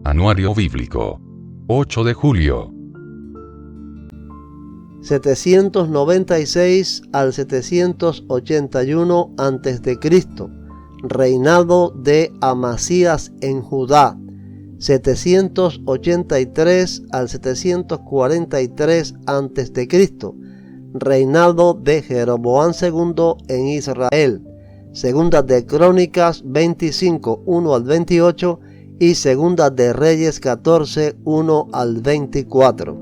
Anuario Bíblico. 8 de julio. 796 al 781 a.C. Reinado de Amasías en Judá. 783 al 743 a.C. Reinado de Jeroboam II en Israel. Segunda de Crónicas 25, 1 al 28 y Segunda de Reyes 14, 1 al 24.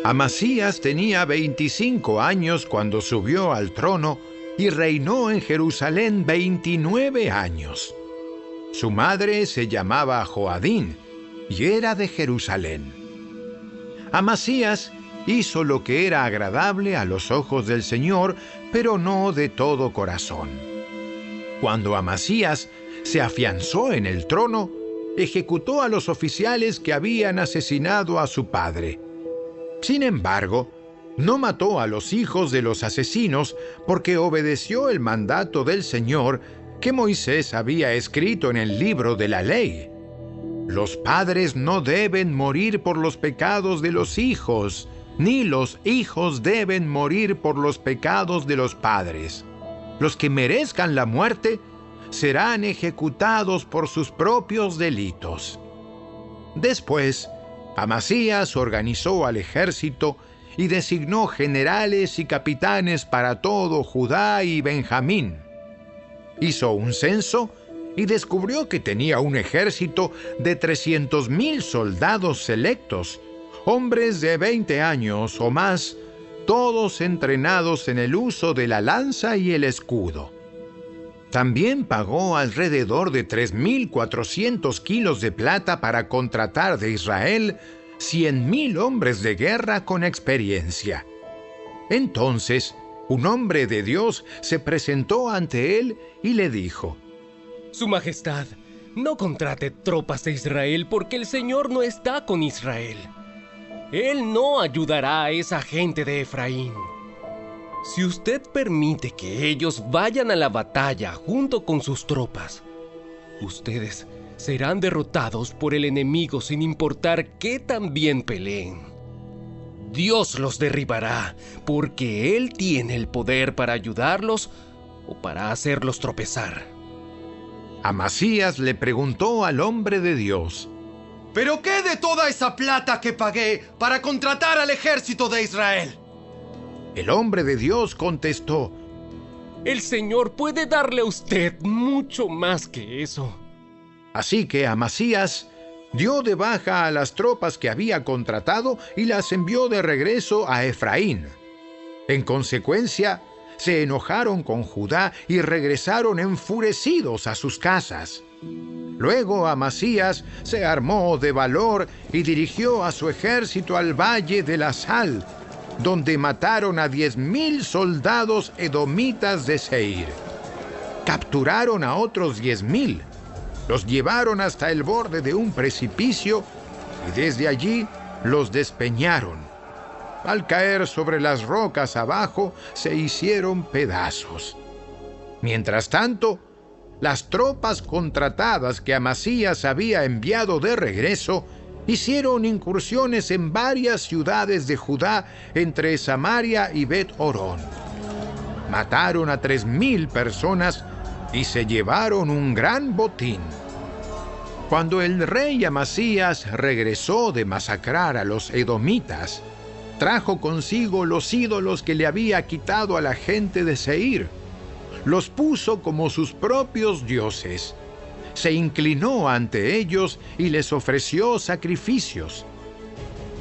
Amasías tenía 25 años cuando subió al trono y reinó en Jerusalén 29 años. Su madre se llamaba Joadín y era de Jerusalén. Amasías hizo lo que era agradable a los ojos del Señor, pero no de todo corazón. Cuando Amasías se afianzó en el trono, ejecutó a los oficiales que habían asesinado a su padre. Sin embargo, no mató a los hijos de los asesinos porque obedeció el mandato del Señor que Moisés había escrito en el libro de la ley. Los padres no deben morir por los pecados de los hijos, ni los hijos deben morir por los pecados de los padres. Los que merezcan la muerte serán ejecutados por sus propios delitos. Después, Amasías organizó al ejército y designó generales y capitanes para todo Judá y Benjamín. Hizo un censo y descubrió que tenía un ejército de 300,000 soldados selectos, hombres de 20 años o más, todos entrenados en el uso de la lanza y el escudo. También pagó alrededor de 3,400 kilos de plata para contratar de Israel 100,000 hombres de guerra con experiencia. Entonces, un hombre de Dios se presentó ante él y le dijo: Su Majestad, no contrate tropas de Israel porque el Señor no está con Israel. Él no ayudará a esa gente de Efraín. Si usted permite que ellos vayan a la batalla junto con sus tropas, ustedes serán derrotados por el enemigo sin importar qué tan bien peleen. Dios los derribará porque Él tiene el poder para ayudarlos o para hacerlos tropezar. Amasías le preguntó al hombre de Dios: ¿Pero qué de toda esa plata que pagué para contratar al ejército de Israel? El hombre de Dios contestó: El Señor puede darle a usted mucho más que eso. Así que Amasías dio de baja a las tropas que había contratado y las envió de regreso a Efraín. En consecuencia, se enojaron con Judá y regresaron enfurecidos a sus casas. Luego Amasías se armó de valor y dirigió a su ejército al valle de la Sal, donde mataron a 10,000 soldados edomitas de Seir. Capturaron a otros 10,000, los llevaron hasta el borde de un precipicio y desde allí los despeñaron. Al caer sobre las rocas abajo, se hicieron pedazos. Mientras tanto, las tropas contratadas que Amasías había enviado de regreso hicieron incursiones en varias ciudades de Judá entre Samaria y Bet-Horón. Mataron a 3,000 personas y se llevaron un gran botín. Cuando el rey Amasías regresó de masacrar a los edomitas, trajo consigo los ídolos que le había quitado a la gente de Seir. Los puso como sus propios dioses. Se inclinó ante ellos y les ofreció sacrificios.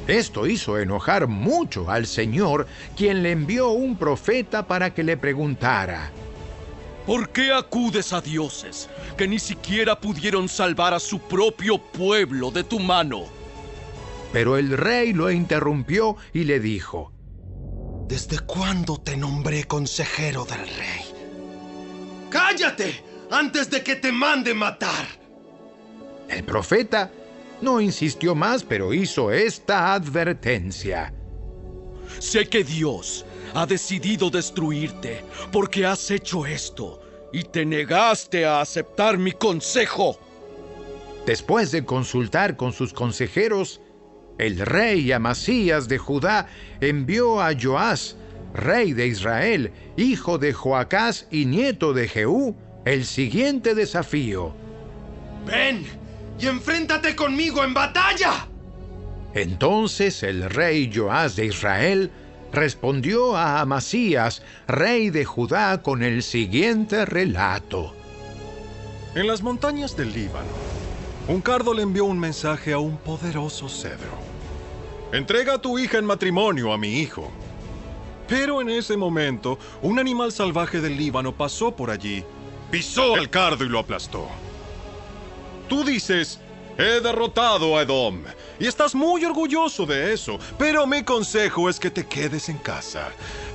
Esto hizo enojar mucho al Señor, quien le envió un profeta para que le preguntara: ¿Por qué acudes a dioses que ni siquiera pudieron salvar a su propio pueblo de tu mano? Pero el rey lo interrumpió y le dijo: ¿Desde cuándo te nombré consejero del rey? ¡Cállate antes de que te mande matar! El profeta no insistió más, pero hizo esta advertencia: Sé que Dios ha decidido destruirte porque has hecho esto y te negaste a aceptar mi consejo. Después de consultar con sus consejeros, el rey Amasías de Judá envió a Joás, rey de Israel, hijo de Joacás y nieto de Jehú, el siguiente desafío: ¡Ven y enfréntate conmigo en batalla! Entonces el rey Joás de Israel respondió a Amasías, rey de Judá, con el siguiente relato. En las montañas del Líbano, un cardo le envió un mensaje a un poderoso cedro: entrega a tu hija en matrimonio a mi hijo. Pero en ese momento, un animal salvaje del Líbano pasó por allí, pisó al cardo y lo aplastó. Tú dices: he derrotado a Edom, y estás muy orgulloso de eso, pero mi consejo es que te quedes en casa.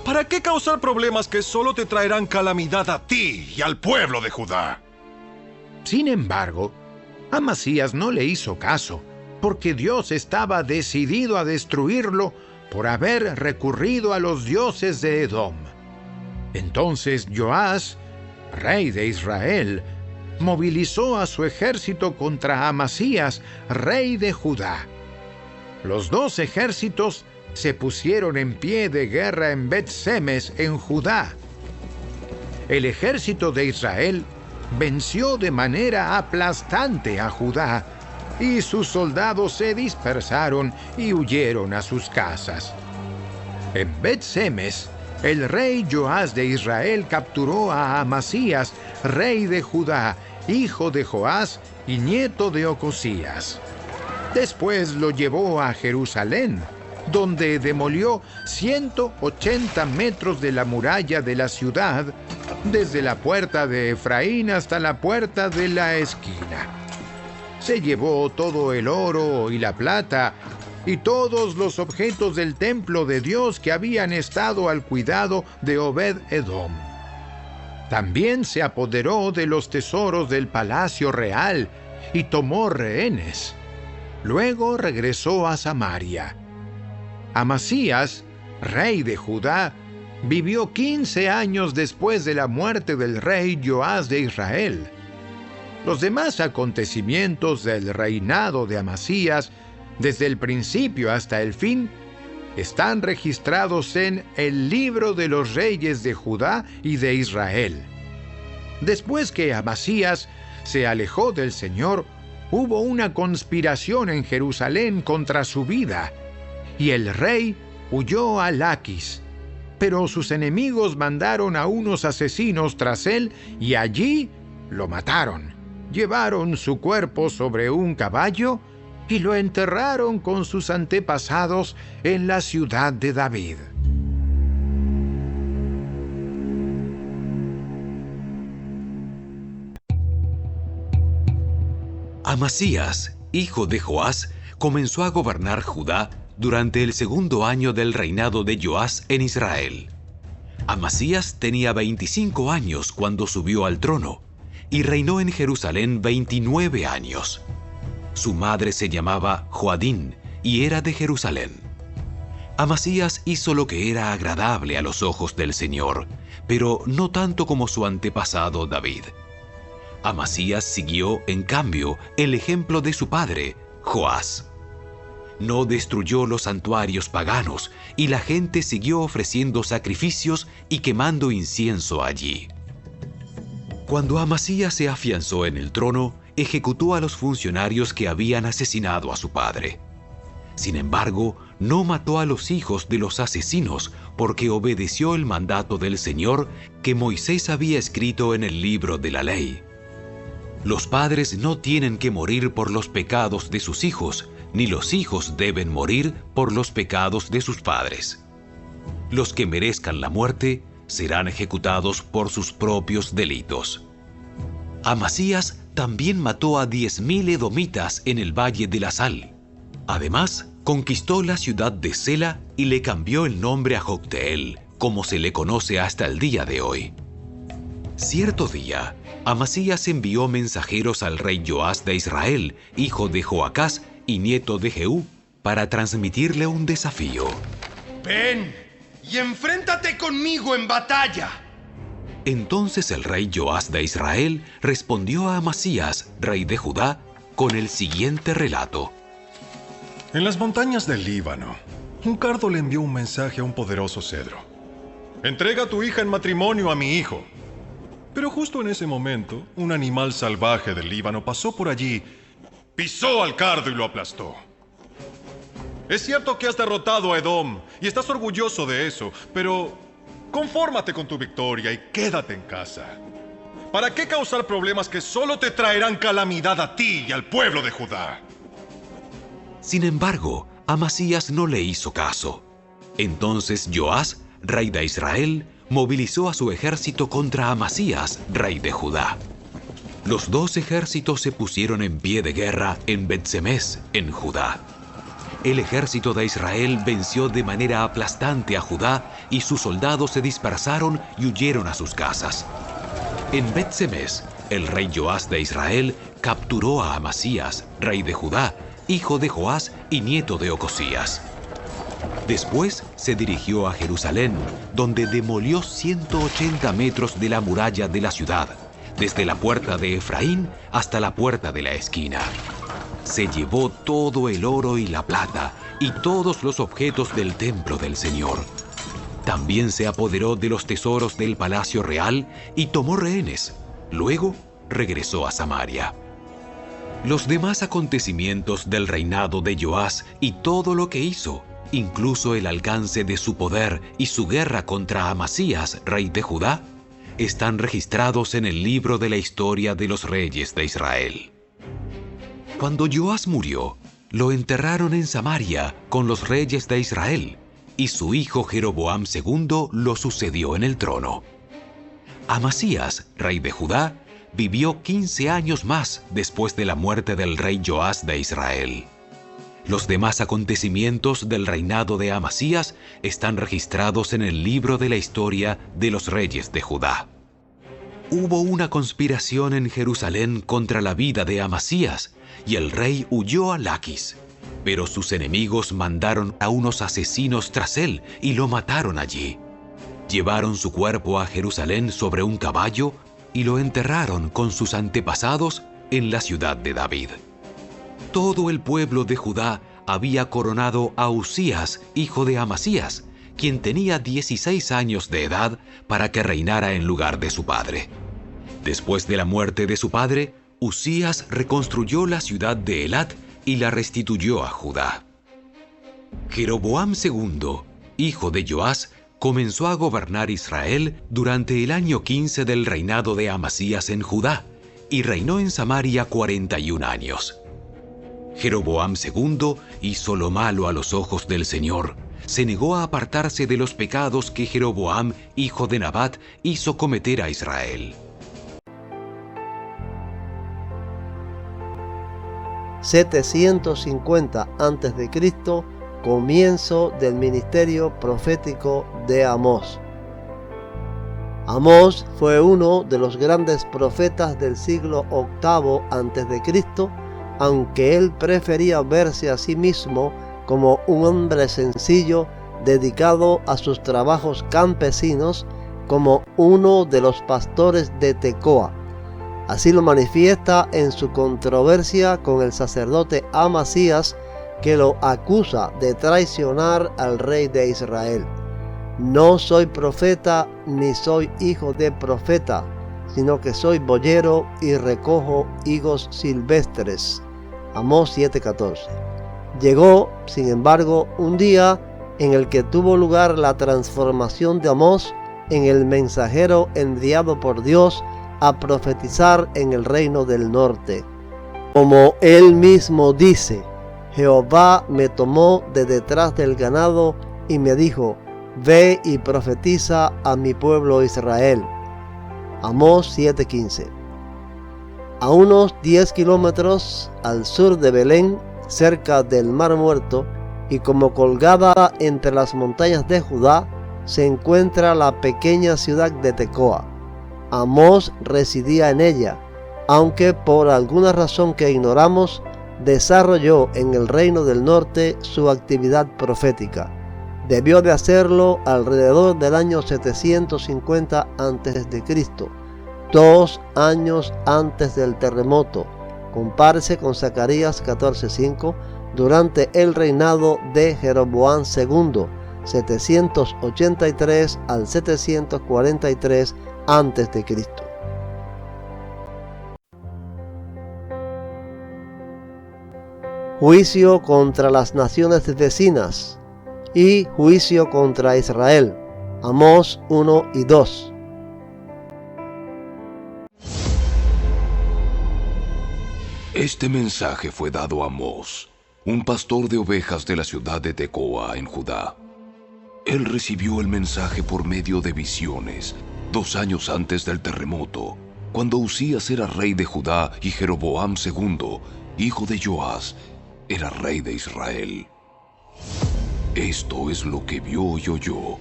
¿Para qué causar problemas que solo te traerán calamidad a ti y al pueblo de Judá? Sin embargo, Amasías no le hizo caso, porque Dios estaba decidido a destruirlo por haber recurrido a los dioses de Edom. Entonces Joás, rey de Israel, movilizó a su ejército contra Amasías, rey de Judá. Los dos ejércitos se pusieron en pie de guerra en Bet-Semes, en Judá. El ejército de Israel venció de manera aplastante a Judá, y sus soldados se dispersaron y huyeron a sus casas. En Bet-Semes, el rey Joás de Israel capturó a Amasías, rey de Judá, hijo de Joás y nieto de Ocosías. Después lo llevó a Jerusalén, donde demolió 180 metros de la muralla de la ciudad, desde la puerta de Efraín hasta la puerta de la esquina. Se llevó todo el oro y la plata y todos los objetos del templo de Dios que habían estado al cuidado de Obed-Edom. También se apoderó de los tesoros del palacio real y tomó rehenes. Luego regresó a Samaria. Amasías, rey de Judá, vivió 15 años después de la muerte del rey Joás de Israel. Los demás acontecimientos del reinado de Amasías, desde el principio hasta el fin, están registrados en el libro de los reyes de Judá y de Israel. Después que Amasías se alejó del Señor, hubo una conspiración en Jerusalén contra su vida, y el rey huyó a Laquis. Pero sus enemigos mandaron a unos asesinos tras él y allí lo mataron. Llevaron su cuerpo sobre un caballo y lo enterraron con sus antepasados en la ciudad de David. Amasías, hijo de Joás, comenzó a gobernar Judá durante el segundo año del reinado de Joás en Israel. Amasías tenía 25 años cuando subió al trono y reinó en Jerusalén 29 años. Su madre se llamaba Joadín y era de Jerusalén. Amasías hizo lo que era agradable a los ojos del Señor, pero no tanto como su antepasado David. Amasías siguió, en cambio, el ejemplo de su padre, Joás. No destruyó los santuarios paganos y la gente siguió ofreciendo sacrificios y quemando incienso allí. Cuando Amasías se afianzó en el trono, ejecutó a los funcionarios que habían asesinado a su padre. Sin embargo, no mató a los hijos de los asesinos porque obedeció el mandato del Señor que Moisés había escrito en el libro de la ley. Los padres no tienen que morir por los pecados de sus hijos, ni los hijos deben morir por los pecados de sus padres. Los que merezcan la muerte serán ejecutados por sus propios delitos. Amasías también mató a 10.000 edomitas en el Valle de la Sal. Además, conquistó la ciudad de Sela y le cambió el nombre a Jocteel, como se le conoce hasta el día de hoy. Cierto día, Amasías envió mensajeros al rey Joás de Israel, hijo de Joacás y nieto de Jehú, para transmitirle un desafío. ¡Ven y enfréntate conmigo en batalla! Entonces el rey Joás de Israel respondió a Amasías, rey de Judá, con el siguiente relato. En las montañas del Líbano, un cardo le envió un mensaje a un poderoso cedro. Entrega a tu hija en matrimonio a mi hijo. Pero justo en ese momento, un animal salvaje del Líbano pasó por allí, pisó al cardo y lo aplastó. Es cierto que has derrotado a Edom y estás orgulloso de eso, pero confórmate con tu victoria y quédate en casa. ¿Para qué causar problemas que solo te traerán calamidad a ti y al pueblo de Judá? Sin embargo, Amasías no le hizo caso. Entonces Joás, rey de Israel, movilizó a su ejército contra Amasías, rey de Judá. Los dos ejércitos se pusieron en pie de guerra en Bet-Semes, en Judá. El ejército de Israel venció de manera aplastante a Judá y sus soldados se dispersaron y huyeron a sus casas. En Bet-Semes, el rey Joás de Israel capturó a Amasías, rey de Judá, hijo de Joás y nieto de Ocosías. Después se dirigió a Jerusalén, donde demolió 180 metros de la muralla de la ciudad, desde la puerta de Efraín hasta la puerta de la esquina. Se llevó todo el oro y la plata y todos los objetos del templo del Señor. También se apoderó de los tesoros del palacio real y tomó rehenes. Luego regresó a Samaria. Los demás acontecimientos del reinado de Joás y todo lo que hizo, incluso el alcance de su poder y su guerra contra Amasías, rey de Judá, están registrados en el libro de la historia de los reyes de Israel. Cuando Joás murió, lo enterraron en Samaria con los reyes de Israel, y su hijo Jeroboam II lo sucedió en el trono. Amasías, rey de Judá, vivió 15 años más después de la muerte del rey Joás de Israel. Los demás acontecimientos del reinado de Amasías están registrados en el libro de la historia de los reyes de Judá. Hubo una conspiración en Jerusalén contra la vida de Amasías, y el rey huyó a Laquis. Pero sus enemigos mandaron a unos asesinos tras él y lo mataron allí. Llevaron su cuerpo a Jerusalén sobre un caballo y lo enterraron con sus antepasados en la ciudad de David. Todo el pueblo de Judá había coronado a Usías, hijo de Amasías, quien tenía 16 años de edad, para que reinara en lugar de su padre. Después de la muerte de su padre, Usías reconstruyó la ciudad de Elat y la restituyó a Judá. Jeroboam II, hijo de Joás, comenzó a gobernar Israel durante el año 15 del reinado de Amasías en Judá, y reinó en Samaria 41 años. Jeroboam II hizo lo malo a los ojos del Señor. Se negó a apartarse de los pecados que Jeroboam, hijo de Nabat, hizo cometer a Israel. 750 a.C., comienzo del ministerio profético de Amós. Amós fue uno de los grandes profetas del siglo VIII a.C., aunque él prefería verse a sí mismo como un hombre sencillo dedicado a sus trabajos campesinos, como uno de los pastores de Tecoa. Así lo manifiesta en su controversia con el sacerdote Amasías, que lo acusa de traicionar al rey de Israel. No soy profeta ni soy hijo de profeta, sino que soy boyero y recojo higos silvestres. Amós 7:14. Llegó, sin embargo, un día en el que tuvo lugar la transformación de Amós en el mensajero enviado por Dios a profetizar en el reino del norte. Como él mismo dice: Jehová me tomó de detrás del ganado y me dijo: ve y profetiza a mi pueblo Israel. Amós 7:15. A unos 10 kilómetros al sur de Belén, cerca del Mar Muerto, y como colgada entre las montañas de Judá, se encuentra la pequeña ciudad de Tecoa. Amós residía en ella, aunque por alguna razón que ignoramos, desarrolló en el reino del norte su actividad profética. Debió de hacerlo alrededor del año 750 a.C., 2 años antes del terremoto. Compárese con Zacarías 14:5, durante el reinado de Jeroboam II, 783 al 743 a.C. Juicio contra las naciones vecinas y juicio contra Israel. Amós 1 y 2. Este mensaje fue dado a Amós, un pastor de ovejas de la ciudad de Tecoa en Judá. Él recibió el mensaje por medio de visiones, 2 años antes del terremoto, cuando Usías era rey de Judá y Jeroboam II, hijo de Joás, era rey de Israel. Esto es lo que vio y oyó.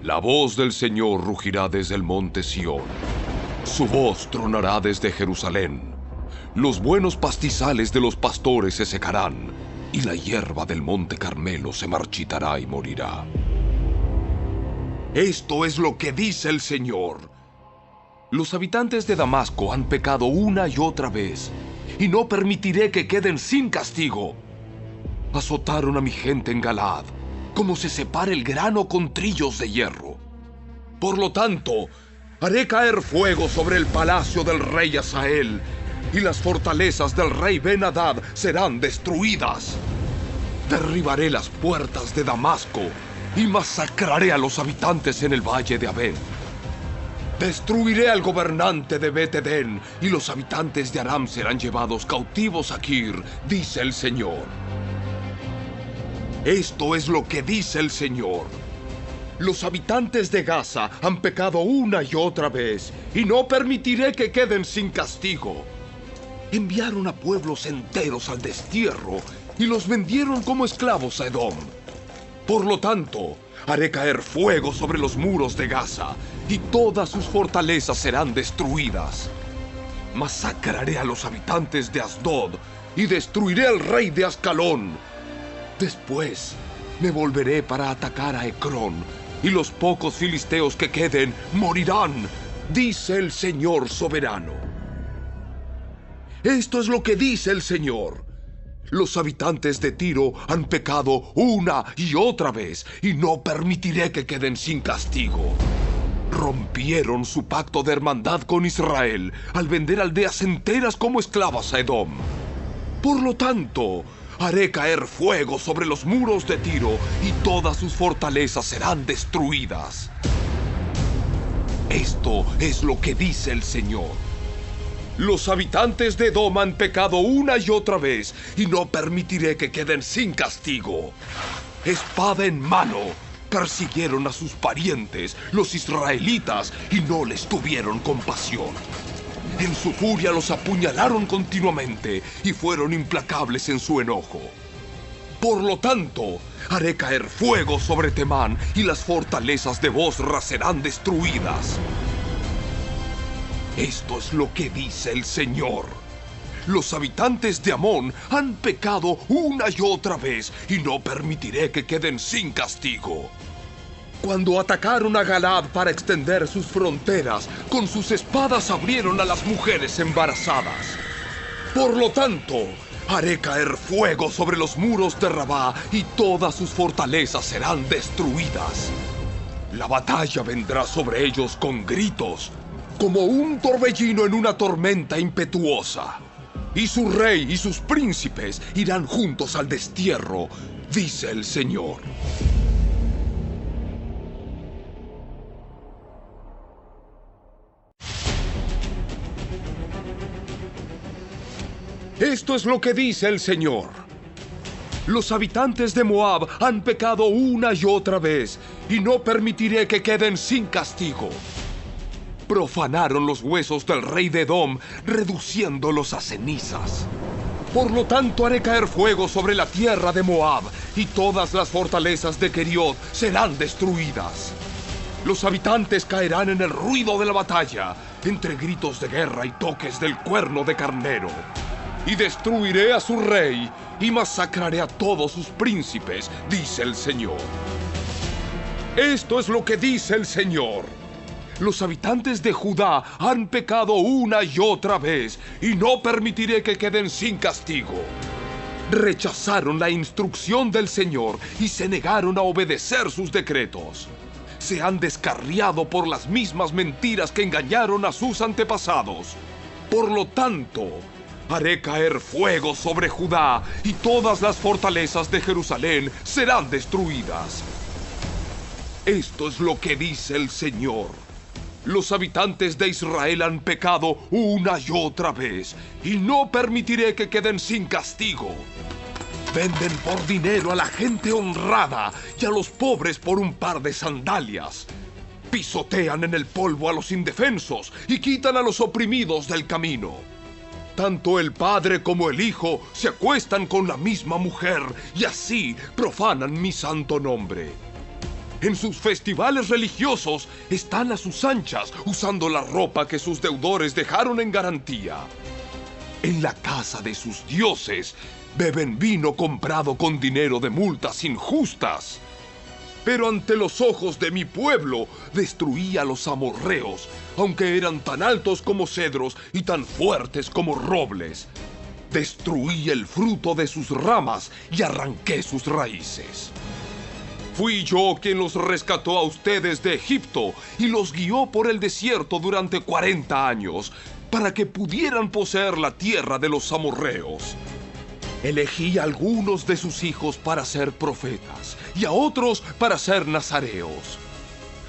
La voz del Señor rugirá desde el monte Sión. Su voz tronará desde Jerusalén. Los buenos pastizales de los pastores se secarán, y la hierba del monte Carmelo se marchitará y morirá. Esto es lo que dice el Señor. Los habitantes de Damasco han pecado una y otra vez, y no permitiré que queden sin castigo. Azotaron a mi gente en Galaad, como se separa el grano con trillos de hierro. Por lo tanto, haré caer fuego sobre el palacio del rey Hazael, y las fortalezas del rey Ben-Hadad serán destruidas. Derribaré las puertas de Damasco, y masacraré a los habitantes en el valle de Abed. Destruiré al gobernante de Bet-Edén, y los habitantes de Aram serán llevados cautivos a Kir, dice el Señor. Esto es lo que dice el Señor. Los habitantes de Gaza han pecado una y otra vez, y no permitiré que queden sin castigo. Enviaron a pueblos enteros al destierro, y los vendieron como esclavos a Edom. Por lo tanto, haré caer fuego sobre los muros de Gaza, y todas sus fortalezas serán destruidas. Masacraré a los habitantes de Asdod, y destruiré al rey de Ascalón. Después me volveré para atacar a Ecrón, y los pocos filisteos que queden morirán, dice el Señor soberano. Esto es lo que dice el Señor. Los habitantes de Tiro han pecado una y otra vez, y no permitiré que queden sin castigo. Rompieron su pacto de hermandad con Israel al vender aldeas enteras como esclavas a Edom. Por lo tanto, haré caer fuego sobre los muros de Tiro, y todas sus fortalezas serán destruidas. Esto es lo que dice el Señor. Los habitantes de Edom han pecado una y otra vez, y no permitiré que queden sin castigo. Espada en mano, persiguieron a sus parientes, los israelitas, y no les tuvieron compasión. En su furia los apuñalaron continuamente, y fueron implacables en su enojo. Por lo tanto, haré caer fuego sobre Temán, y las fortalezas de Bosra serán destruidas. Esto es lo que dice el Señor. Los habitantes de Amón han pecado una y otra vez, y no permitiré que queden sin castigo. Cuando atacaron a Galaad para extender sus fronteras, con sus espadas abrieron a las mujeres embarazadas. Por lo tanto, haré caer fuego sobre los muros de Rabá, y todas sus fortalezas serán destruidas. La batalla vendrá sobre ellos con gritos, como un torbellino en una tormenta impetuosa. Y su rey y sus príncipes irán juntos al destierro, dice el Señor. Esto es lo que dice el Señor. Los habitantes de Moab han pecado una y otra vez, y no permitiré que queden sin castigo. Profanaron los huesos del rey de Edom, reduciéndolos a cenizas. Por lo tanto, haré caer fuego sobre la tierra de Moab, y todas las fortalezas de Keriot serán destruidas. Los habitantes caerán en el ruido de la batalla, entre gritos de guerra y toques del cuerno de carnero. y destruiré a su rey, y masacraré a todos sus príncipes, dice el Señor. Esto es lo que dice el Señor. Los habitantes de Judá han pecado una y otra vez, y no permitiré que queden sin castigo. Rechazaron la instrucción del Señor y se negaron a obedecer sus decretos. Se han descarriado por las mismas mentiras que engañaron a sus antepasados. Por lo tanto, haré caer fuego sobre Judá y todas las fortalezas de Jerusalén serán destruidas. Esto es lo que dice el Señor. Los habitantes de Israel han pecado una y otra vez, y no permitiré que queden sin castigo. Venden por dinero a la gente honrada y a los pobres por un par de sandalias. Pisotean en el polvo a los indefensos y quitan a los oprimidos del camino. Tanto el padre como el hijo se acuestan con la misma mujer y así profanan mi santo nombre. En sus festivales religiosos están a sus anchas usando la ropa que sus deudores dejaron en garantía. En la casa de sus dioses beben vino comprado con dinero de multas injustas. Pero ante los ojos de mi pueblo destruí a los amorreos, aunque eran tan altos como cedros y tan fuertes como robles. Destruí el fruto de sus ramas y arranqué sus raíces. Fui yo quien los rescató a ustedes de Egipto y los guió por el desierto durante 40 años, para que pudieran poseer la tierra de los amorreos. Elegí a algunos de sus hijos para ser profetas y a otros para ser nazareos.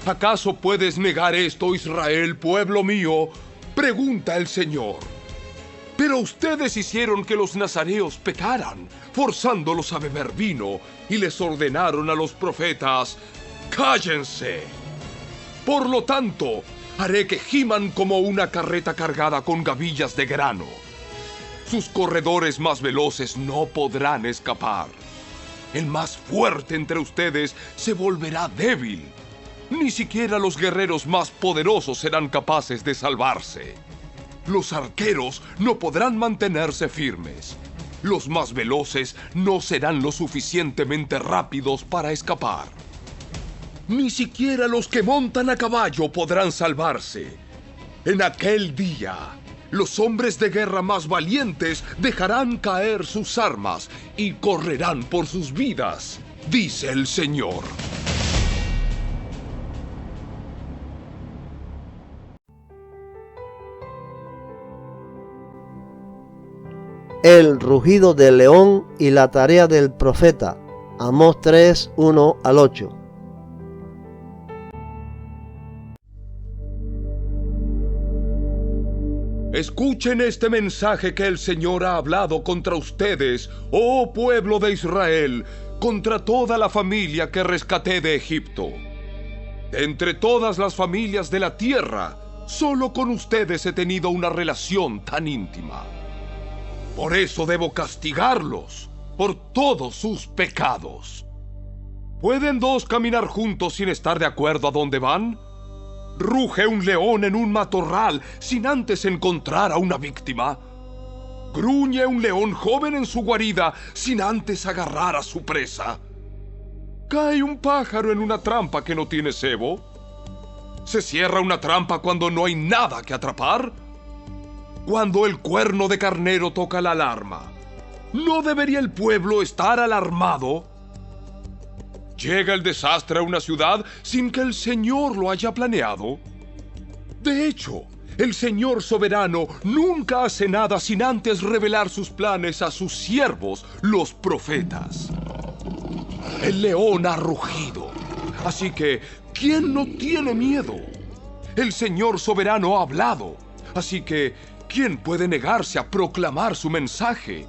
¿Acaso puedes negar esto, Israel, pueblo mío?, pregunta el Señor. Pero ustedes hicieron que los nazareos pecaran, forzándolos a beber vino, y les ordenaron a los profetas: ¡cállense! Por lo tanto, haré que giman como una carreta cargada con gavillas de grano. Sus corredores más veloces no podrán escapar. El más fuerte entre ustedes se volverá débil. Ni siquiera los guerreros más poderosos serán capaces de salvarse. Los arqueros no podrán mantenerse firmes. Los más veloces no serán lo suficientemente rápidos para escapar. Ni siquiera los que montan a caballo podrán salvarse. En aquel día, los hombres de guerra más valientes dejarán caer sus armas y correrán por sus vidas, dice el Señor. El rugido del león y la tarea del profeta. Amós 3, 1 al 8. Escuchen este mensaje que el Señor ha hablado contra ustedes, oh pueblo de Israel, contra toda la familia que rescaté de Egipto. De entre todas las familias de la tierra, solo con ustedes he tenido una relación tan íntima. Por eso debo castigarlos por todos sus pecados. ¿Pueden dos caminar juntos sin estar de acuerdo a dónde van? ¿Ruge un león en un matorral sin antes encontrar a una víctima? ¿Gruñe un león joven en su guarida sin antes agarrar a su presa? ¿Cae un pájaro en una trampa que no tiene cebo? ¿Se cierra una trampa cuando no hay nada que atrapar? Cuando el cuerno de carnero toca la alarma, ¿no debería el pueblo estar alarmado? ¿Llega el desastre a una ciudad sin que el Señor lo haya planeado? De hecho, el Señor soberano nunca hace nada sin antes revelar sus planes a sus siervos, los profetas. El león ha rugido, así que ¿quién no tiene miedo? El Señor soberano ha hablado, así que ¿quién puede negarse a proclamar su mensaje?